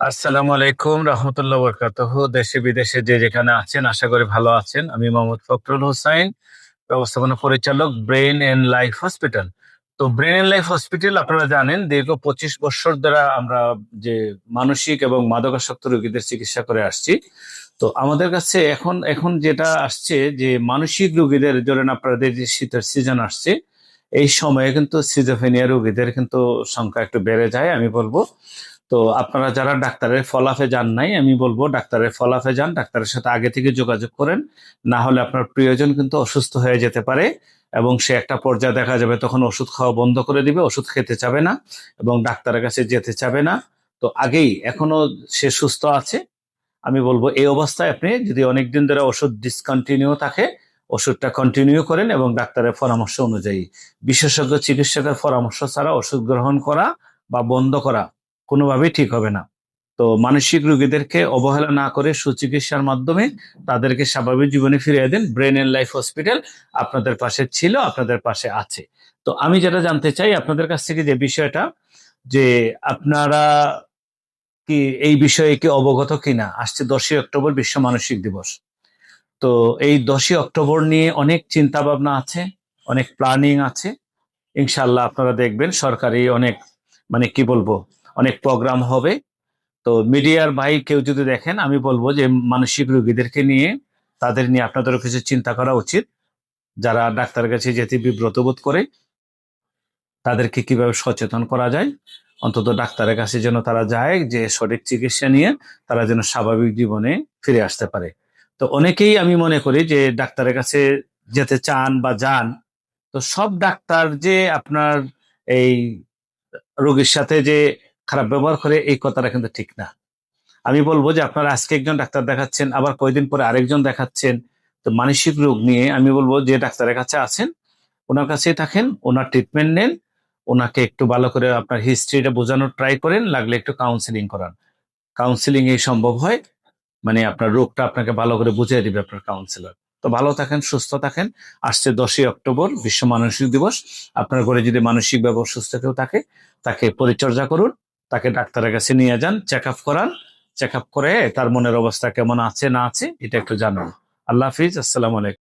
আসসালামু আলাইকুম রহমতুল্লাহ বরকাতুহ। দেশে বিদেশে যে যেখানে আছেন আশা করি ভালো আছেন। আমি মোহাম্মদ ফখরুল হোসাইন, ব্যবস্থাপনা পরিচালক, ব্রেইন এন্ড লাইফ হসপিটাল। তো ব্রেইন এন্ড লাইফ হসপিটাল আপনারা জানেন দীর্ঘ 25 বছর ধরে আমরা যে মানসিক এবং মাদকাসক্ত রোগীদের চিকিৎসা করে আসছি। তো আমাদের কাছে এখন এখন যেটা আসছে যে মানসিক রোগীদের, ধরেন আপনাদের যে শীতের সিজন আসছে, এই সময়ে কিন্তু সিজোফ্রেনিয়া রোগীদের কিন্তু সংখ্যা একটু বেড়ে যায় আমি বলবো। তো আপনারা যারা ডাক্তারের ফলাফে যান নাই, আমি বলবো ডাক্তারের ফলাফে যান, ডাক্তারের সাথে আগে থেকে যোগাযোগ করেন। না হলে আপনার প্রিয়জন কিন্তু অসুস্থ হয়ে যেতে পারে এবং সে একটা পর্যায়ে দেখা যাবে তখন ওষুধ খাওয়া বন্ধ করে দিবে, ওষুধ খেতে চাবে না এবং ডাক্তারের কাছে যেতে চাবে না। তো আগেই এখনো সে সুস্থ আছে, আমি বলবো এই অবস্থায় আপনি যদি অনেকদিন ধরে ওষুধ ডিসকন্টিনিউ থাকে, ওষুধটা কন্টিনিউ করেন এবং ডাক্তারের পরামর্শ অনুযায়ী, বিশেষজ্ঞ চিকিৎসকের পরামর্শ ছাড়া ওষুধ গ্রহণ করা বা বন্ধ করা কোনোভাবেই ঠিক হবে না। তো মানসিক রোগীদেরকে অবহেলা না করে সুচিকিৎসার মাধ্যমে তাদেরকে স্বাভাবিক জীবনে ফিরিয়ে দেন। ব্রেন এন্ড লাইফ হসপিটাল আপনাদের পাশে ছিল, আপনাদের পাশে আছে। তো আমি যেটা জানতে চাই আপনাদের কাছ থেকে যে বিষয়টা, যে আপনারা কি এই বিষয়ে কি অবগত কিনা? আসছে 10ই অক্টোবর বিশ্ব মানসিক দিবস। তো এই 10ই অক্টোবর নিয়ে অনেক চিন্তা ভাবনা আছে, অনেক প্ল্যানিং আছে। ইনশাল্লাহ আপনারা দেখবেন সরকারি অনেক, মানে কি বলবো, অনেক প্রোগ্রাম হবে। তো মিডিয়ার ভাই কেউ যদি দেখেন, আমি বলবো যে মানসিক রোগীদেরকে নিয়ে, তাদের নিয়ে আপনাদেরও কিছু চিন্তা করা উচিত। যারা ডাক্তারের কাছে যেতে বিব্রত বোধ করে তাদেরকে কিভাবে সচেতন করা যায়, অন্তত ডাক্তারের কাছে যেন তারা যায়, যে সঠিক চিকিৎসা নিয়ে তারা যেন স্বাভাবিক জীবনে ফিরে আসতে পারে। তো অনেকেই আমি মনে করি যে ডাক্তারের কাছে যেতে চান বা যান, তো সব ডাক্তার যে আপনার এই রোগীর সাথে যে খারাপ ব্যবহার করে, এই কথাটা কিন্তু ঠিক না। আমি বলবো যে আপনারা আজকে একজন ডাক্তার দেখাচ্ছেন, আবার কয়েকদিন পরে আরেকজন দেখাচ্ছেন। তো মানসিক রোগ নিয়ে আমি বলবো যে ডাক্তারের কাছে আছেন, ওনার কাছেই থাকেন, ওনার ট্রিটমেন্ট নেন, ওনাকে একটু ভালো করে আপনার হিস্ট্রিটা বোঝানোর ট্রাই করেন, লাগলে একটু কাউন্সিলিং করান। কাউন্সিলিং এই সম্ভব হয়, মানে আপনার রোগটা আপনাকে ভালো করে বুঝিয়ে দিবে আপনার কাউন্সিলর। তো ভালো থাকেন, সুস্থ থাকেন। আসছে 10ই অক্টোবর বিশ্ব মানসিক দিবস। আপনার ঘরে যদি মানসিক ভাবে অসুস্থ কেউ থাকে, তাকে পরিচর্যা করুন, তাকে ডাক্তারের কাছে নিয়ে যান, চেক আপ করান। চেক আপ করে তার মনের অবস্থা কেমন আছে না আছে এটা একটু জানুন। আল্লাহ হাফিজ, আসসালামু আলাইকুম।